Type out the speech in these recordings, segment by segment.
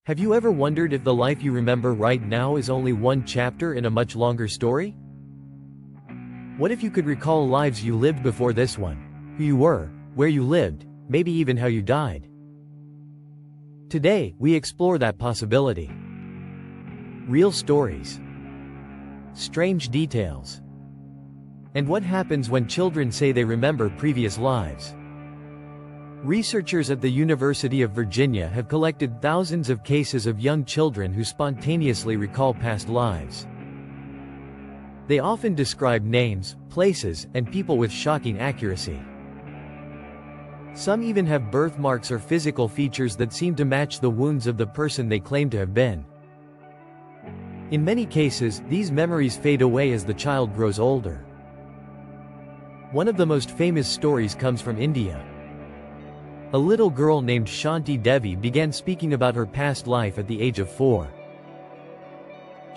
Have you ever wondered if the life you remember right now is only one chapter in a much longer story? What if you could recall lives you lived before this one? Who you were, where you lived, maybe even how you died? Today, we explore that possibility. Real stories. Strange details. And what happens when children say they remember previous lives? Researchers at the University of Virginia have collected thousands of cases of young children who spontaneously recall past lives. They often describe names, places, and people with shocking accuracy. Some even have birthmarks or physical features that seem to match the wounds of the person they claim to have been. In many cases, these memories fade away as the child grows older. One of the most famous stories comes from India. A little girl named Shanti Devi began speaking about her past life at the age of 4.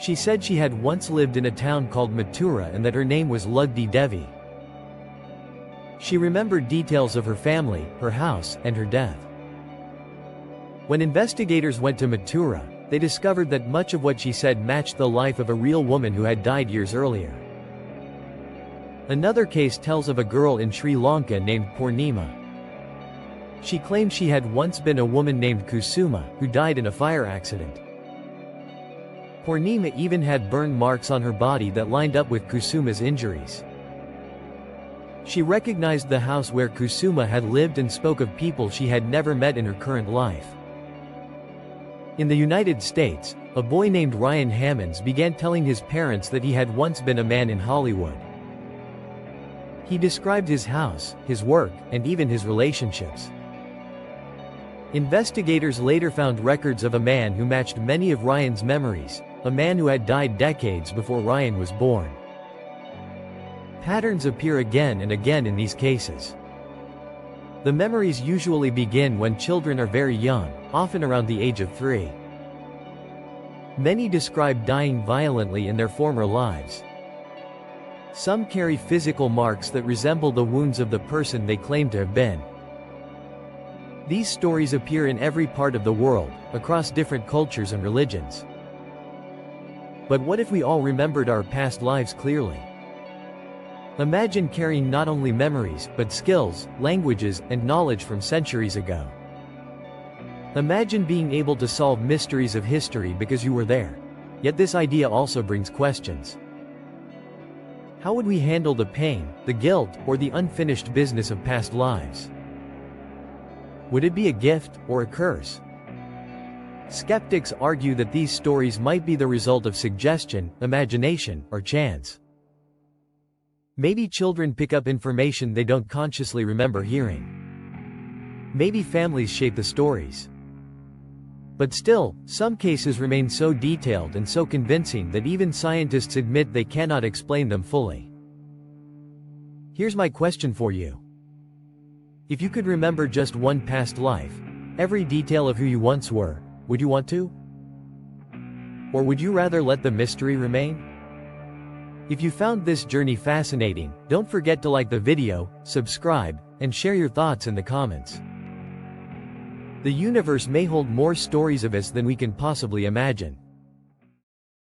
She said she had once lived in a town called Mathura and that her name was Lugdi Devi. She remembered details of her family, her house, and her death. When investigators went to Mathura, they discovered that much of what she said matched the life of a real woman who had died years earlier. Another case tells of a girl in Sri Lanka named Purnima. She claimed she had once been a woman named Kusuma, who died in a fire accident. Purnima even had burn marks on her body that lined up with Kusuma's injuries. She recognized the house where Kusuma had lived and spoke of people she had never met in her current life. In the United States, a boy named Ryan Hammonds began telling his parents that he had once been a man in Hollywood. He described his house, his work, and even his relationships. Investigators later found records of a man who matched many of Ryan's memories, a man who had died decades before Ryan was born. Patterns appear again and again in these cases. The memories usually begin when children are very young, often around the age of 3. Many describe dying violently in their former lives. Some carry physical marks that resemble the wounds of the person they claim to have been. These stories appear in every part of the world, across different cultures and religions. But what if we all remembered our past lives clearly? Imagine carrying not only memories, but skills, languages, and knowledge from centuries ago. Imagine being able to solve mysteries of history because you were there. Yet this idea also brings questions. How would we handle the pain, the guilt, or the unfinished business of past lives? Would it be a gift, or a curse? Skeptics argue that these stories might be the result of suggestion, imagination, or chance. Maybe children pick up information they don't consciously remember hearing. Maybe families shape the stories. But still, some cases remain so detailed and so convincing that even scientists admit they cannot explain them fully. Here's my question for you. If you could remember just one past life, every detail of who you once were, would you want to? Or would you rather let the mystery remain? If you found this journey fascinating, don't forget to like the video, subscribe, and share your thoughts in the comments. The universe may hold more stories of us than we can possibly imagine.